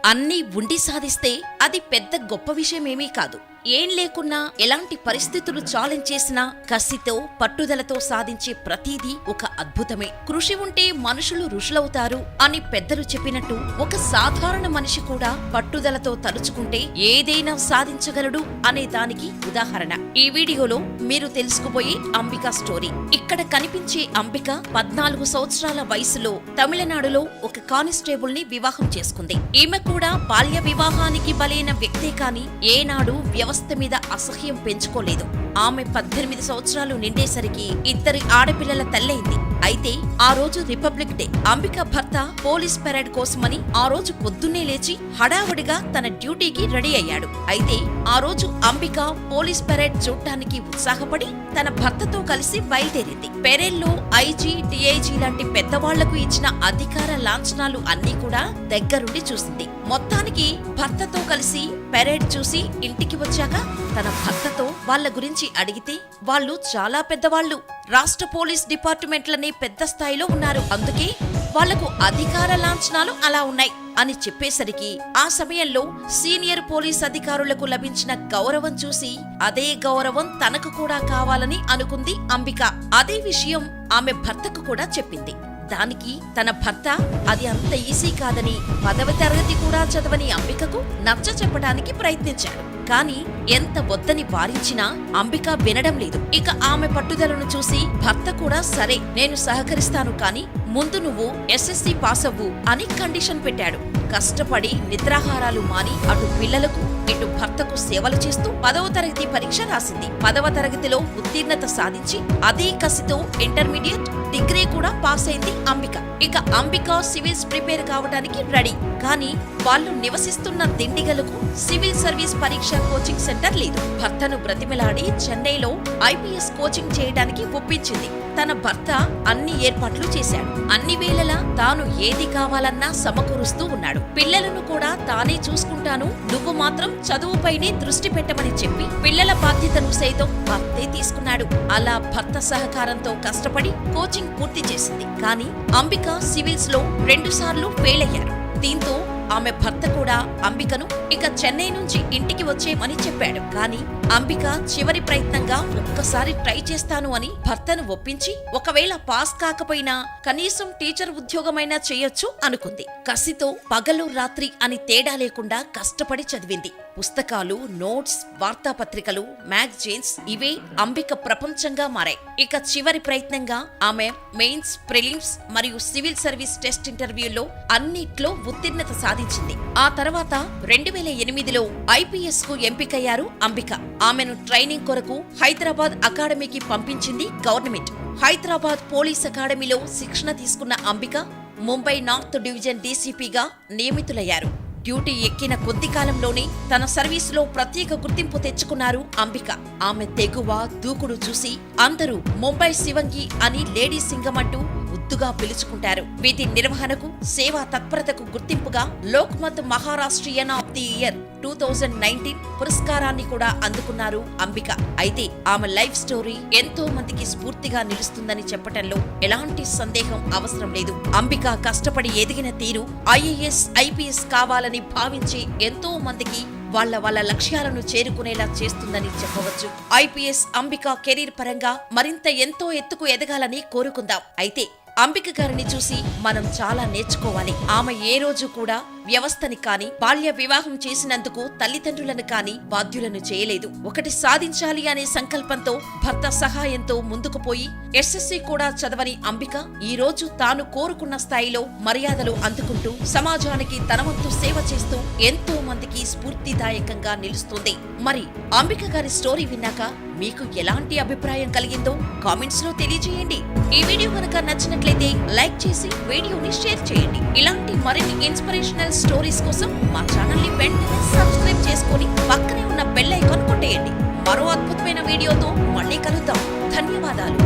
అన్నీ ఉండి సాధిస్తే అది పెద్ద గొప్ప విషయమేమీ కాదు. ఏం లేకున్నా ఎలాంటి పరిస్థితులు ఛాలెంజ్ చేసినా కసితో పట్టుదలతో సాధించే ప్రతీదీ ఒక అద్భుతమే. కృషి ఉంటే మనుషులు ఋషులవుతారు అని పెద్దలు చెప్పినట్టు ఒక సాధారణ మనిషి కూడా పట్టుదలతో తలుచుకుంటే ఏదైనా సాధించగలడు అనే దానికి ఉదాహరణ ఈ వీడియోలో మీరు తెలుసుకోబోయే అంబిక స్టోరీ. ఇక్కడ కనిపించే అంబిక 14 సంవత్సరాల వయసులో తమిళనాడులో ఒక కానిస్టేబుల్ ని వివాహం చేసుకుంది. ఈమె కూడా బాల్య వివాహానికి బలైన వ్యక్తే కాని ఏనాడు వ్యవస్థ మీద అసహ్యం పెంచుకోలేదు. ఆమె 18 సంవత్సరాలు నిండేసరికి 2 ఆడపిల్లల తల్లైంది. అయితే ఆ రోజు రిపబ్లిక్ డే. అంబిక భర్త పోలీస్ పెరేడ్ కోసమని ఆ రోజు పొద్దున్నే లేచి హడావుడిగా తన డ్యూటీకి రెడీ అయ్యాడు. అయితే ఆ రోజు అంబిక పోలీస్ పెరేడ్ చూడటానికి ఉత్సాహపడి తన భర్తతో కలిసి బయలుదేరింది. పెరేడ్లో ఐజీ, డిఐజీ లాంటి పెద్దవాళ్లకు ఇచ్చిన అధికార లాంఛనాలు అన్నీ కూడా దగ్గరుండి చూసింది. మొత్తానికి భర్తతో కలిసి పెరేడ్ చూసి ఇంటికి వచ్చాక తన భర్తతో వాళ్ల గురించి అడిగితే వాళ్ళు చాలా పెద్దవాళ్లు, రాష్ట్ర పోలీస్ డిపార్ట్మెంట్లనే పెద్ద స్థాయిలో ఉన్నారు, అందుకే వాళ్లకు అధికార లాంఛనాలు అలా ఉన్నాయి అని చెప్పేసరికి ఆ సమయంలో సీనియర్ పోలీస్ అధికారులకు లభించిన గౌరవం చూసి అదే గౌరవం తనకు కూడా కావాలని అనుకుంది అంబిక. అదే విషయం ఆమె భర్తకు కూడా చెప్పింది. దానికి తన భర్త అది అంత ఈజీ కాదని 10వ తరగతి కూడా చదవని అంబికకు నచ్చ చెప్పడానికి ప్రయత్నించాడు. కాని ఎంత వద్దని వారించినా అంబిక వినడం లేదు. ఇక ఆమె పట్టుదలను చూసి భర్త కూడా సరే నేను సహకరిస్తాను, కాని ముందు నువ్వు ఎస్ఎస్సి పాస్ అవ్వు అని కండిషన్ పెట్టాడు. కష్టపడి నిద్రాహారాలు మాని అటు పిల్లలకు ఇటు భర్తకు సేవలు చేస్తూ 10వ తరగతి పరీక్ష రాసింది. 10వ తరగతిలో ఉత్తీర్ణత సాధించి అదే కసితో ఇంటర్మీడియట్, డిగ్రీ కూడా పాస్ అయింది అంబిక. ఇక అంబిక సివిల్స్ ప్రిపేర్ కావడానికి రెడీ. కానీ వాళ్ళు నివసిస్తున్న దిండిగలకు సివిల్ సర్వీస్ పరీక్ష కోచింగ్ సెంటర్ లేదు. భర్తను బ్రతిమలాడి చెన్నైలో ఐపీఎస్ కోచింగ్ చేయడానికి ఒప్పించింది. తన భర్త అన్ని ఏర్పాట్లు చేశాడు. అన్ని వేళలా తాను ఏది కావాలన్నా సమకూరుస్తూ ఉన్నాడు. పిల్లలను కూడా తానే చూసుకుంటాను, నువ్వు మాత్రం చదువుపైనే దృష్టి పెట్టమని చెప్పి పిల్లల బాధ్యతను సైతం భర్తే తీసుకున్నాడు. అలా భర్త సహకారంతో కష్టపడి కోచింగ్ పూర్తి చేసింది. కానీ అంబిక సివిల్స్ లో 2 సార్లు ఫెయిల్ అయ్యారు. దీంతో ఆమె భర్త కూడా అంబికను ఇక చెన్నై నుంచి ఇంటికి వచ్చేయమని చెప్పాడు. కానీ అంబిక చివరి ప్రయత్నంగా ఒక్కసారి ట్రై చేస్తాను అని భర్తను ఒప్పించి ఒకవేళ పాస్ కాకపోయినా కనీసం టీచర్ ఉద్యోగమైనా చేయొచ్చు అనుకుంది. కసితో పగలు రాత్రి అని తేడా లేకుండా కష్టపడి చదివింది. పుస్తకాలు, నోట్స్, వార్తాపత్రికలు, మ్యాగజైన్స్ ఇవే అంబిక ప్రపంచంగా మారాయి. ఇక చివరి ప్రయత్నంగా ఆమె మెయిన్స్, ప్రిలిమ్స్ మరియు సివిల్ సర్వీస్ టెస్ట్ ఇంటర్వ్యూల్లో అన్నిట్లో ఉత్తీర్ణత సాధించింది. ఆ తర్వాత 2008లో ఐపీఎస్ కు ఎంపికయ్యారు అంబిక. ఆమెను ట్రైనింగ్ కొరకు హైదరాబాద్ అకాడమీకి పంపించింది గవర్నమెంట్. హైదరాబాద్ పోలీస్ అకాడమీలో శిక్షణ తీసుకున్న అంబిక ముంబై నార్త్ డివిజన్ డీసీపీగా నియమితులయ్యారు. డ్యూటీ ఎక్కిన కొద్ది కాలంలోనే తన సర్వీసులో ప్రత్యేక గుర్తింపు తెచ్చుకున్నారు అంబిక. ఆమె తెగువ, దూకుడు చూసి అందరూ ముంబై శివంగి అని లేడీ సింగం అంటూ ముద్దుగా పిలుచుకుంటారు. వీటి నిర్వహణకు, సేవా తత్పరతకు గుర్తింపుగా Lokmat Maharashtrian of the year 2019 పురస్కారాన్ని కూడా అందుకున్నారు అంబిక. అయితే ఆమె లైఫ్ స్టోరీ ఎంతో మందికి స్ఫూర్తిగా నిలుస్తుందని చెప్పటంలో ఎలాంటి సందేహం అవసరం లేదు. అంబిక కష్టపడి ఎదిగిన తీరు ఐఏఎస్, ఐపీఎస్ కావాలని భావించే ఎంతో మందికి వాళ్ళ లక్ష్యాలను చేరుకునేలా చేస్తుందని చెప్పవచ్చు. ఐపీఎస్ అంబిక కెరీర్ పరంగా మరింత ఎంతో ఎత్తుకు ఎదగాలని కోరుకుందాం. అయితే అంబిక గారిని చూసి మనం చాలా నేర్చుకోవాలి. ఆమె ఏ రోజు కూడా వ్యవస్థని కాని, బాల్య వివాహం చేసినందుకు తల్లిదండ్రులను కాని బాధ్యులను చేయలేదు. ఒకటి సాధించాలి అనే సంకల్పంతో భర్త సహాయంతో ముందుకు పోయి ఎస్ఎస్సి కూడా చదవని అంబిక ఈ రోజు తాను కోరుకున్న స్థాయిలో మర్యాదలు అందుకుంటూ సమాజానికి తన వంతు సేవ చేస్తూ ఎంతో మందికి స్ఫూర్తిదాయకంగా నిలుస్తుంది. మరి అంబిక గారి స్టోరీ విన్నాక మీకు ఎలాంటి అభిప్రాయం కలిగిందో కామెంట్స్ లో తెలియజేయండి. ఈ వీడియో కనుక నచ్చినట్లయితే లైక్ చేసి వీడియోని షేర్ చేయండి. ఇలాంటి మరిన్ని ఇన్స్పిరేషనల్ స్టోరీస్ కోసం మా ఛానల్ ని వెంటనే సబ్స్క్రైబ్ చేసుకొని పక్కనే ఉన్న బెల్ ఐకాన్ కొట్టేయండి. మరో అద్భుతమైన వీడియోతో మళ్ళీ కలుద్దాం. ధన్యవాదాలు.